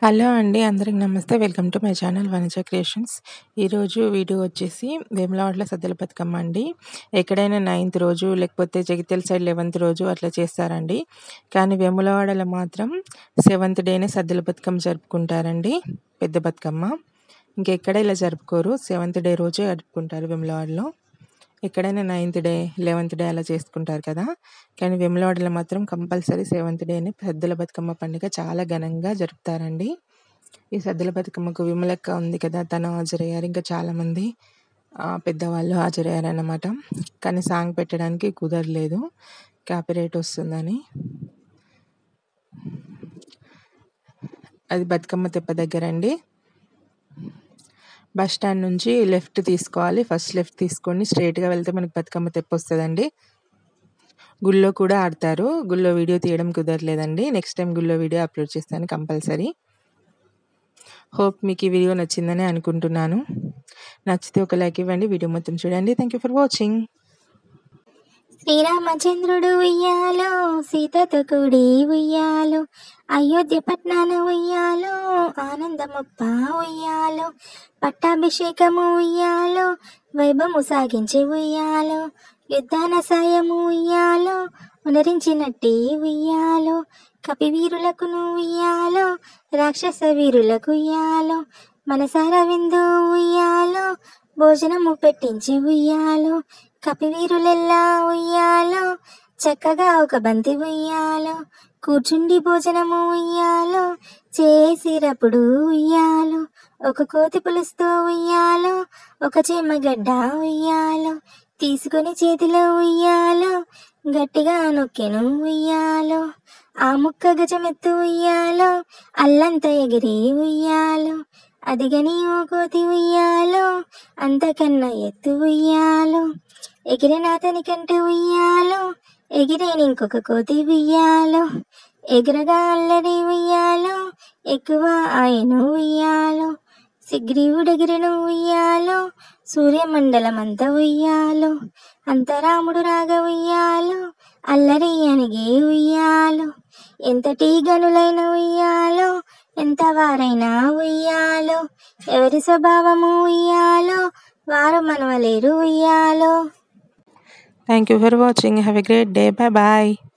Hello అండి. అందరికి నమస్తే. Welcome to my channel Vanaja creations. ఈరోజు వీడియో వచ్చేసి వేములవాడలో సద్దుల బతుకమ్మ అండి. ఎక్కడైనా 9th రోజు లేకపోతే జగిత్యాల సైడ్ 11th రోజు అట్లా చేస్తారండి. కానీ వేములవాడలో మాత్రం 7th డేనే సద్దుల బతుకమ్మ జరుపుకుంటారండి. పెద్ద బతుకమ్మ ఇంకెక్కడ ఇలా జరుపుకోరు. 7th డే రోజే జరుపుకుంటారు వేములవాడలో. ఎక్కడైనా 9th డే 11th డే అలా చేసుకుంటారు కదా. కానీ వేములవాడలో మాత్రం కంపల్సరీ 7th డేనే సద్దుల బతుకమ్మ పండుగ చాలా ఘనంగా జరుపుతారండి. ఈ సద్దుల బతుకమ్మకు విమలక్క ఉంది కదా, తను హాజరయ్యారు. ఇంకా చాలామంది పెద్దవాళ్ళు హాజరయ్యారన్నమాట. కానీ సాంగ్ పెట్టడానికి కుదరలేదు, కాపీరైట్ వస్తుందని. అది బతుకమ్మ తెప్ప దగ్గర అండి. బస్ స్టాండ్ నుంచి లెఫ్ట్ తీసుకోవాలి. ఫస్ట్ లెఫ్ట్ తీసుకొని స్ట్రైట్గా వెళ్తే మనకి బతుకమ్మ తెప్ప వస్తుందండి. గుళ్ళో కూడా ఆడతారు. గుళ్ళో వీడియో తీయడం కుదరలేదండి. నెక్స్ట్ టైం గుళ్ళో వీడియో అప్లోడ్ చేస్తాను కంపల్సరీ. హోప్ మీకు ఈ వీడియో నచ్చిందని అనుకుంటున్నాను. నచ్చితే ఒక లైక్ ఇవ్వండి. వీడియో మొత్తం చూడండి. Thank you for watching. శ్రీరామచంద్రుడు ఉయ్యాలో, సీతతో కూడి ఉయ్యాలో, అయోధ్య పట్నాన ఉయ్యాలో, ఆనందమప్ప ఉయ్యాలో, పట్టాభిషేకము ఉయ్యాలో, వైభవము సాగించి ఉయ్యాలో, యుద్ధాన సాయము ఉయ్యాలో, ఉనరించినట్టి ఉయ్యాలో, కపివీరులకు ఉయ్యాలో, రాక్షస వీరులకు ఉయ్యాలో, మనసార విందు ఉయ్యాలో, భోజనము పెట్టించి ఉయ్యాలో, కపివీరులెల్లా ఉయ్యాలో, చక్కగా ఒక బంతి ఉయ్యాలో, కూర్చుండి భోజనము ఉయ్యాలో, చేసిరప్పుడు ఉయ్యాలో, ఒక కోతి పులుసుతో ఉయ్యాలో, ఒక చెమ్మగడ్డ ఉయ్యాలో, తీసుకొని చేతిలో ఉయ్యాలో, గట్టిగా నొక్కెను ఉయ్యాలో, ఆ ముక్క గజమెత్తు ఉయ్యాలో, అల్లంత ఎగిరి ఉయ్యాలో, అదిగని ఓ కోతి ఉయ్యాలో, అంతకన్నా ఎత్తు ఉయ్యాలో, ఎగిరిన అతనికంటే ఉయ్యాలో, ఎగిరేని ఇంకొక కోతి ఉయ్యాలో, ఎగురగా అల్లరి ఉయ్యాలో, ఎక్కువ ఆయన ఉయ్యాలో, సిగ్రీవుడెగిరిన ఉయ్యాలో, సూర్యమండలమంతా ఉయ్యాలో, అంతరాముడు రాగ ఉయ్యాలో, అల్లరి అనిగే ఉయ్యాలో, ఎంతటి గనులైన ఉయ్యాలో, ఎంత వారైనా ఉయ్యాలో, ఎవరి స్వభావము ఉయ్యాలో, వారు మనవలేరు ఉయ్యాలో. Thank you for watching. Have a great day. Bye bye.